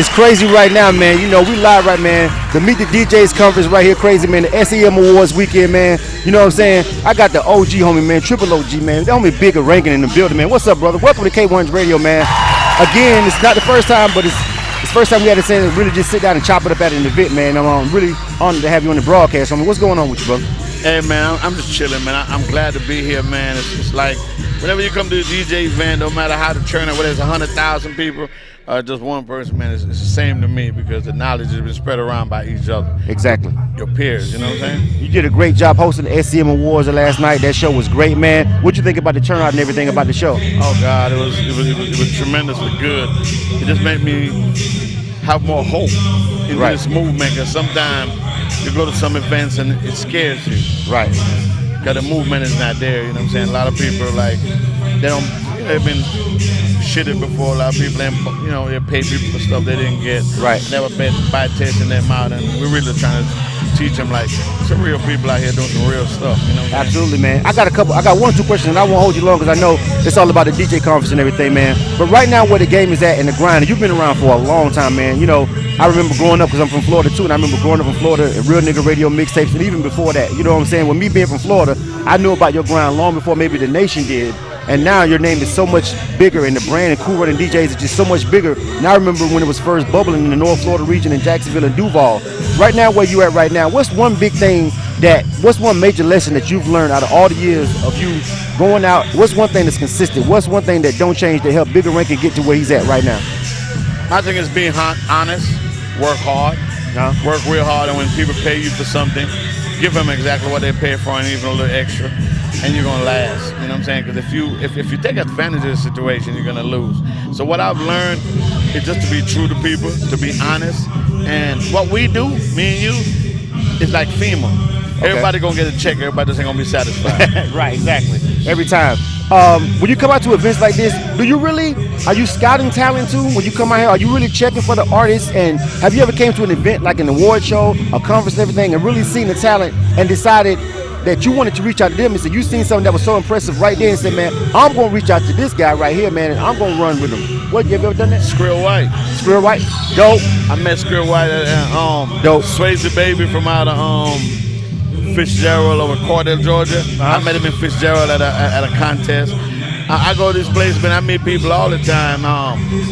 It's crazy right now, man. You know, we live right, man. The Meet the DJs Conference right here, crazy, man. The SCM Awards weekend, man. You know what I'm saying? I got the OG homie, man. Triple OG, man. The homie Bigga Rankin in the building, man. What's up, brother? Welcome to K1's Radio, man. Again, it's not the first time, but it's the first time we had a chance to really just sit down and chop it up at an event, man. I'm really honored to have you on the broadcast. Homie, what's going on with you, brother? Hey, man, I'm just chilling, man. I'm glad to be here, man. It's just like whenever you come to a DJ event, no matter how the turnout, whether it's 100,000 people or just one person, man, it's the same to me because the knowledge has been spread around by each other. Exactly. Your peers, you know what I'm saying? You did a great job hosting the SCM Awards last night. That show was great, man. What'd you think about the turnout and everything about the show? Oh, God, it was tremendously good. It just made me have more hope in this movement because sometimes you go to some events and it scares you. Right. Because the movement is not there, you know what I'm saying? A lot of people are like, they've been shitted before. A lot of people, they pay people for stuff they didn't get. Right. Never buy tasting them out, and we're really trying to teach them like some real people out here doing some real stuff. You know what I'm Absolutely, man. I got one or two questions, and I won't hold you long because I know it's all about the DJ conference and everything, man. But right now, where the game is at and the grind, and you've been around for a long time, man. You know, I remember growing up because I'm from Florida too, and I remember growing up in Florida and Real Nigga Radio mixtapes, and even before that, you know what I'm saying? With me being from Florida, I knew about your grind long before maybe the nation did. And now your name is so much bigger, and the brand and Cool Running DJs is just so much bigger. And I remember when it was first bubbling in the North Florida region in Jacksonville and Duval. Right now, where you at right now, what's one major lesson that you've learned out of all the years of you going out? What's one thing that's consistent? What's one thing that don't change to help Bigga Rankin get to where he's at right now? I think it's being honest, work hard, work real hard, and when people pay you for something, give them exactly what they pay for and even a little extra, and you're gonna last. You know what I'm saying? Because if you take advantage of the situation, you're gonna lose. So what I've learned is just to be true to people, to be honest, and what we do, me and you, is like FEMA. Okay. Everybody gonna get a check. Everybody just ain't gonna be satisfied. Right, exactly. Every time. When you come out to events like this, are you scouting talent too? When you come out here, are you really checking for the artists? And have you ever came to an event like an award show, a conference and everything, and really seen the talent and decided that you wanted to reach out to them and said you seen something that was so impressive right there and said, man, I'm gonna reach out to this guy right here, man, and I'm gonna run with him? What, you ever done that? Skrill White. Skrill White? Dope. I met Skrill White at Dope. Swayze Baby from out of Fitzgerald over Cordell, Georgia. I met him in Fitzgerald at a contest. I go to this place, man. I meet people all the time.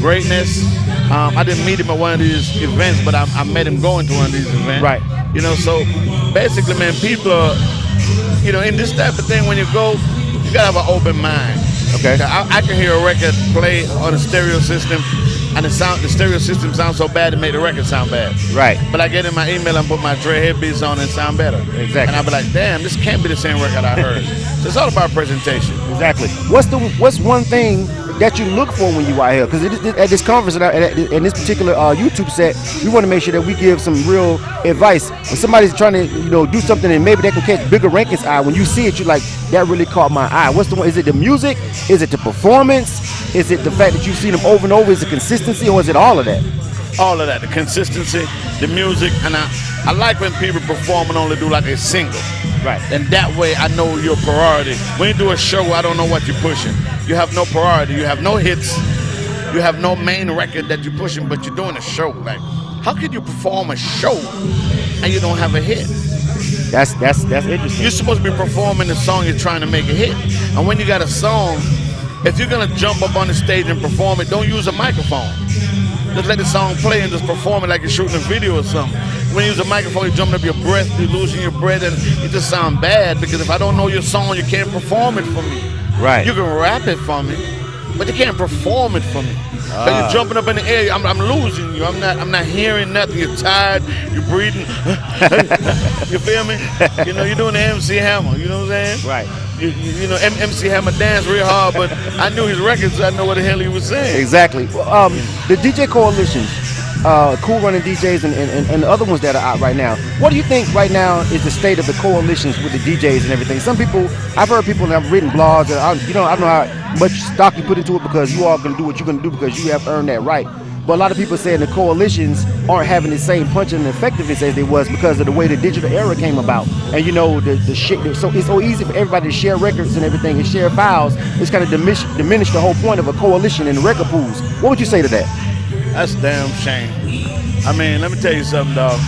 Greatness. I didn't meet him at one of these events, but I met him going to one of these events. Right. You know, so basically, man, people are, in this type of thing, when you go, you gotta have an open mind. Okay. I can hear a record play on a stereo system, and the stereo system sounds so bad it made the record sound bad. Right. But I get in my email and put my Dre headbeats on and sound better. Exactly. And I'll be like, damn, this can't be the same record I heard. So it's all about presentation. Exactly. What's one thing that you look for when you out here? Because at this conference and in this particular YouTube set, we want to make sure that we give some real advice. When somebody's trying to do something and maybe they can catch Bigga Rankin's eye, when you see it, you're like, that really caught my eye. What's the one? Is it the music? Is it the performance? Is it the fact that you've seen them over and over? Is it consistency, or is it all of that? All of that, the consistency, the music, and I like when people perform and only do like a single. Right. And that way I know your priority. When you do a show, I don't know what you're pushing. You have no priority, you have no hits, you have no main record that you're pushing, but you're doing a show. Like, how can you perform a show and you don't have a hit? That's interesting. You're supposed to be performing the song you're trying to make a hit. And when you got a song, if you're gonna jump up on the stage and perform it, don't use a microphone. Just let the song play and just perform it like you're shooting a video or something. When you use a microphone, you're jumping up your breath, you're losing your breath, and it just sounds bad because if I don't know your song, you can't perform it for me. Right. You can rap it for me, but you can't perform it for me. So you're jumping up in the air, I'm losing you. I'm not hearing nothing. You're tired, you're breathing. You feel me? You're doing the MC Hammer, you know what I'm saying? Right. MC Hammer danced real hard, but I knew his records, I know what the hell he was saying. Exactly. The DJ coalitions, Cool Running DJs and the other ones that are out right now, what do you think right now is the state of the coalitions with the DJs and everything? Some people, I've heard people that have written blogs, and I don't know how much stock you put into it because you all going to do what you're going to do because you have earned that right. But a lot of people saying the coalitions aren't having the same punch and effectiveness as they was because of the way the digital era came about. And the shit, so it's so easy for everybody to share records and everything and share files. It's kind of diminish the whole point of a coalition and record pools. What would you say to that? That's a damn shame. I mean, let me tell you something, dog.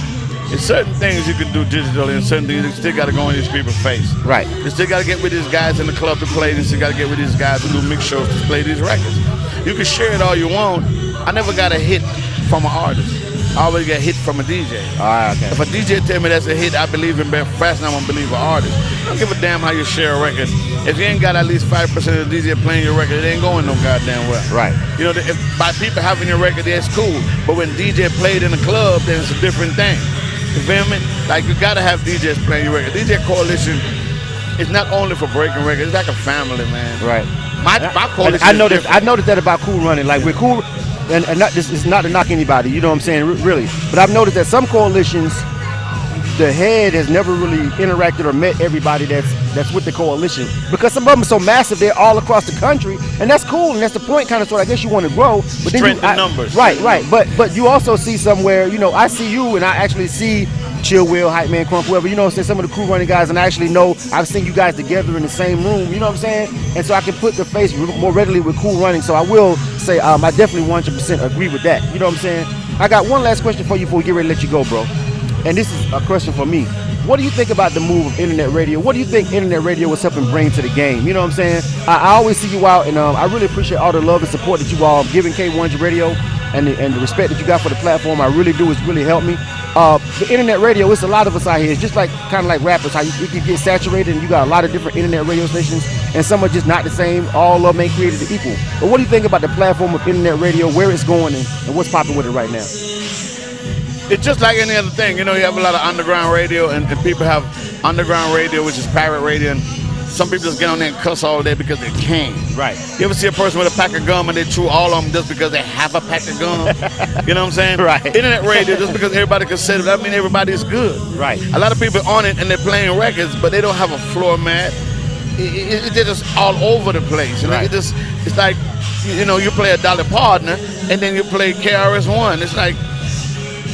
There's certain things you can do digitally and certain things you still got to go in these people's face. Right. You still got to get with these guys in the club to play. You still got to get with these guys who do mix shows to play these records. You can share it all you want. I never got a hit from an artist. I always get hit from a DJ. Okay. If a DJ tell me that's a hit, I believe him fast and I'm going to believe an artist. I don't give a damn how you share a record. If you ain't got at least 5% of the DJ playing your record, it ain't going no goddamn well. Right. You know, if by people having your record, that's cool. But when DJ played in the club, then it's a different thing. You feel me? Like, you got to have DJs playing your record. DJ Coalition is not only for breaking records, it's like a family, man. Right. My coalition I noticed that about Cool Running. Like, we're cool, and not, this is not to knock anybody, you know what I'm saying, really. But I've noticed that some coalitions, the head has never really interacted or met everybody that's with the coalition, because some of them are so massive, they're all across the country, and that's cool, and that's the point, kind of. So I guess you want to grow, but then strength in numbers. Right. But you also see somewhere, you know, I see you, and I actually see Chill Will, Hype Man, Crump, whoever, you know, say some of the Cool Running guys, and I actually know I've seen you guys together in the same room, you know what I'm saying? And so I can put the face more readily with Cool Running. So I will say I definitely 100% agree with that. You know what I'm saying? I got one last question for you before we get ready to let you go, bro. And this is a question for me. What do you think about the move of internet radio? What do you think internet radio was helping bring to the game? You know what I'm saying? I always see you out, and I really appreciate all the love and support that you all giving K100 Radio, and the respect that you got for the platform. I really do. It's really helped me. The internet radio, it's a lot of us out here. It's just like kind of like rappers, how you can get saturated, and you got a lot of different internet radio stations, and some are just not the same. All of them ain't created equal. But what do you think about the platform of internet radio, where it's going, and what's popping with it right now? It's just like any other thing. You know, you have a lot of underground radio, and people have underground radio, which is pirate radio, and some people just get on there and cuss all day because they can. Right. You ever see a person with a pack of gum and they chew all of them just because they have a pack of gum? You know what I'm saying? Right. Internet radio, just because everybody can say it, that means everybody's good. Right. A lot of people on it and they're playing records, but they don't have a floor mat. They're just all over the place. And right. It's like, you know, you play a Dolly Partner and then you play KRS-One. It's like,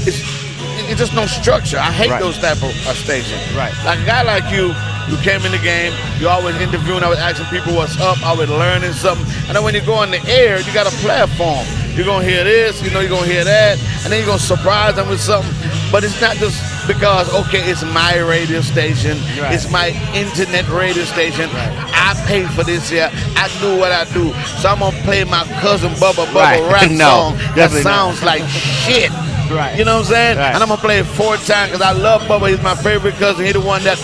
it's just no structure. I hate those type of stations. Right. Like a guy like you came in the game, you always interviewing, I was asking people what's up, I was learning something. And then when you go on the air, you got a platform. You're gonna hear this, you know, you're gonna hear that, and then you're gonna surprise them with something. But it's not just because, okay, it's my radio station, it's my internet radio station, I pay for this here, I do what I do. So I'm gonna play my cousin Bubba rap song that sounds like shit. Right. You know what I'm saying? Right. And I'm going to play it 4 times because I love Bubba. He's my favorite cousin. He's the one that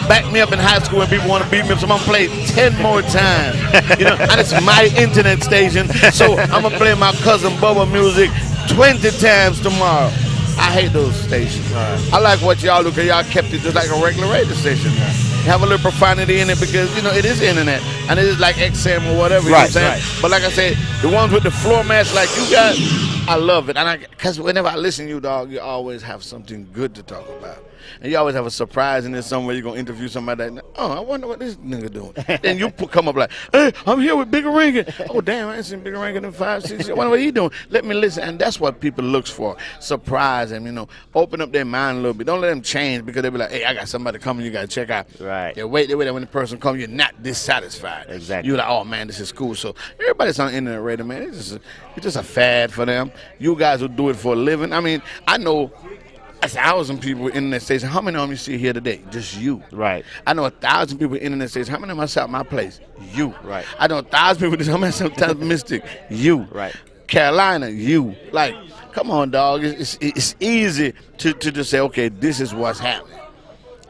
backed me up in high school when people want to beat me up. So I'm going to play it 10 more times. You know, and it's my internet station. So I'm going to play my cousin Bubba music 20 times tomorrow. I hate those stations. I like what y'all do because y'all kept it just like a regular radio station. You have a little profanity in it because, you know, it is internet. And it is like XM or whatever, you know what I'm saying? But like I said, the ones with the floor mats like you got, I love it. And because whenever I listen to you, dog, you always have something good to talk about. And you always have a surprise in there somewhere. You're going to interview somebody that, oh, I wonder what this nigga doing. Then you come up like, hey, I'm here with Bigga Rankin. Oh, damn, I ain't seen Bigga Rankin in 5, 6 years. I wonder what he doing. Let me listen. And that's what people looks for. Surprise them, you know. Open up their mind a little bit. Don't let them change because they be like, hey, I got somebody coming you got to check out. Right. They wait. When the person comes, you're not dissatisfied. Exactly. You're like, oh, man, this is cool. So everybody's on the internet radio, man. It's just a fad for them. You guys who do it for a living. I mean, I know 1,000 people in internet station. How many of them you see here today? Just you. Right. I know 1,000 people in internet station. How many of them I saw at my place? You. Right. I know 1,000 people. How many sometimes Mystic? You. Right. Carolina, you. Like, come on, dog. It's easy to just say, okay, this is what's happening.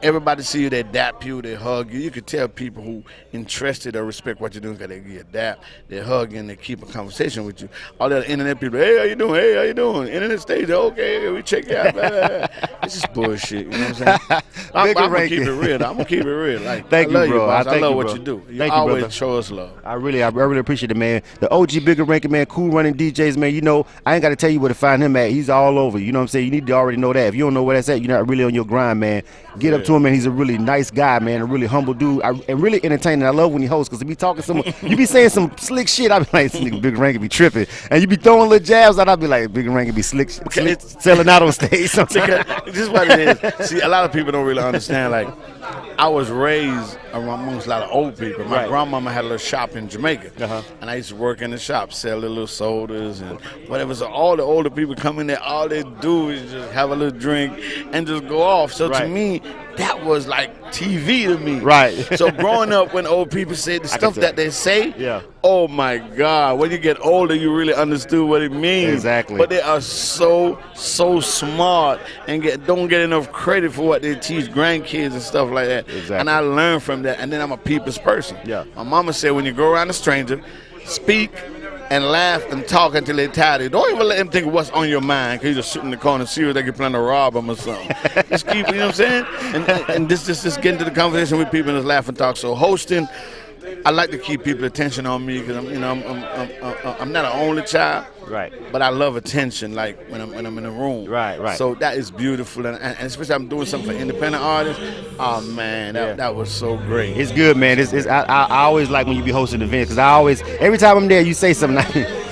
Everybody see you, they dap you, they hug you. You can tell people who interested or respect what you're doing because they give you a dap, they hug you, and they keep a conversation with you. All the other internet people, hey, how you doing? Hey, how you doing? Internet stage, okay, we check you out. Blah, blah, blah. This is bullshit, you know what I'm saying? I'm going to keep it real. I'm going to keep it real. Like, thank you, bro. I love what you do. You always show us love. I really appreciate it, man. The OG Bigga Rankin, man, Cool Running DJs, man. You know, I ain't got to tell you where to find him at. He's all over. You know what I'm saying? You need to already know that. If you don't know where that's at, you're not really on your grind, man. Get up to him, man. He's a really nice guy, man, a really humble dude, and really entertaining. I love when he hosts because he be talking you be saying some slick shit. I be like, this nigga Bigga Rankin be tripping, and you be throwing little jabs out. I be like, Bigga Rankin be slick selling out on stage sometimes. This is what it is. See, a lot of people don't really understand. Like, I was raised amongst a lot of old people. My grandmama had a little shop in Jamaica, and I used to work in the shop, sell the little sodas and whatever. So all the older people come in there, all they do is just have a little drink and just go off. So to me, that was like TV to me. Right. So growing up, when old people say the stuff that they say, oh my God, when you get older, you really understood what it means. Exactly. But they are so smart and don't get enough credit for what they teach grandkids and stuff like that. Exactly. And I learned from that. And then I'm a people's person. Yeah. My mama said, when you go around a stranger, speak and laugh and talk until they're tired. Don't even let them think what's on your mind, because you just sit in the corner and see if they can plan to rob them or something. Just keep, you know what I'm saying? And just get into the conversation with people and just laugh and talk. So hosting, I like to keep people's attention on me, because I'm not an only child. Right. But I love attention, like when I'm in a room. Right. So that is beautiful, and especially I'm doing something for independent artists. Oh man, that was so great. It's good, man. I always like when you be hosting events, because every time I'm there, you say something.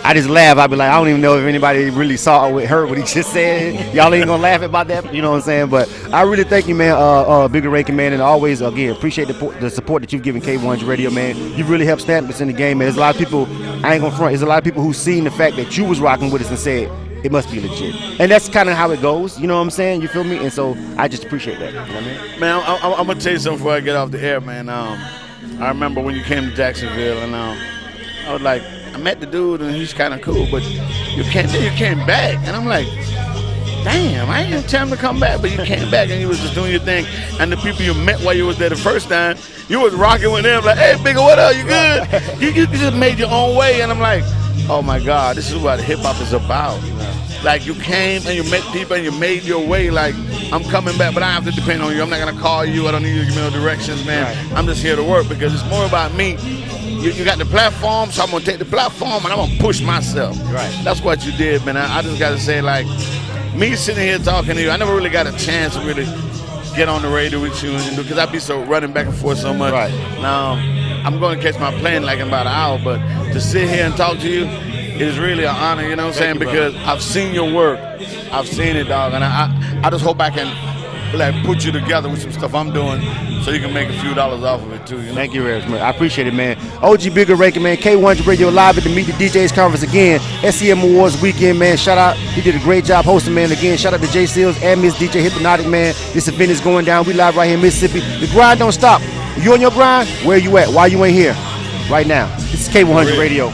I just laugh. I be like, I don't even know if anybody really saw or heard what he just said. Y'all ain't gonna laugh about that, you know what I'm saying? But I really thank you, man, Bigga Rankin, man, and always again appreciate the support that you've given K100 Radio, man. You've really helped stamp us in the game, man. There's a lot of people, I ain't gonna front. There's a lot of people who've seen the fact that you was rocking with us and said it must be legit, and that's kind of how it goes. You know what I'm saying? You feel me? And so I just appreciate that. You know what I mean? Man, I'm gonna tell you something before I get off the air, man. I remember when you came to Jacksonville, and I was like, I met the dude and he's kind of cool, but you came back, and I'm like, damn, I ain't tell him to come back, but you came back and you was just doing your thing, and the people you met while you was there the first time, you was rocking with them, like, hey, Bigga, what up? You good? You just made your own way, and I'm like, oh my God, this is what hip hop is about. Like, you came and you met people and you made your way. Like, I'm coming back, but I have to depend on you. I'm not gonna call you. I don't need you to give me no directions, man. Right. I'm just here to work, because it's more about me. You got the platform, so I'm gonna take the platform and I'm gonna push myself. Right. That's what you did, man. I just gotta say, like, me sitting here talking to you, I never really got a chance to really get on the radio with you, because I be so running back and forth so much. Right. Now, I'm going to catch my plane like in about an hour, but to sit here and talk to you is really an honor, you know what I'm saying? Because I've seen your work. I've seen it, dog, and I just hope I can like put you together with some stuff I'm doing so you can make a few dollars off of it too. You know? Thank you very much. I appreciate it, man. OG Bigga Rankin, man. K100 Radio live at the Meet The DJs Conference again. SCM Awards weekend, man. Shout out. He did a great job hosting, man. Again, shout out to Jay Seals and Miss DJ Hypnotic, man. This event is going down. We live right here in Mississippi. The grind don't stop. You on your grind? Where you at? Why you ain't here? Right now. This is K100 Radio.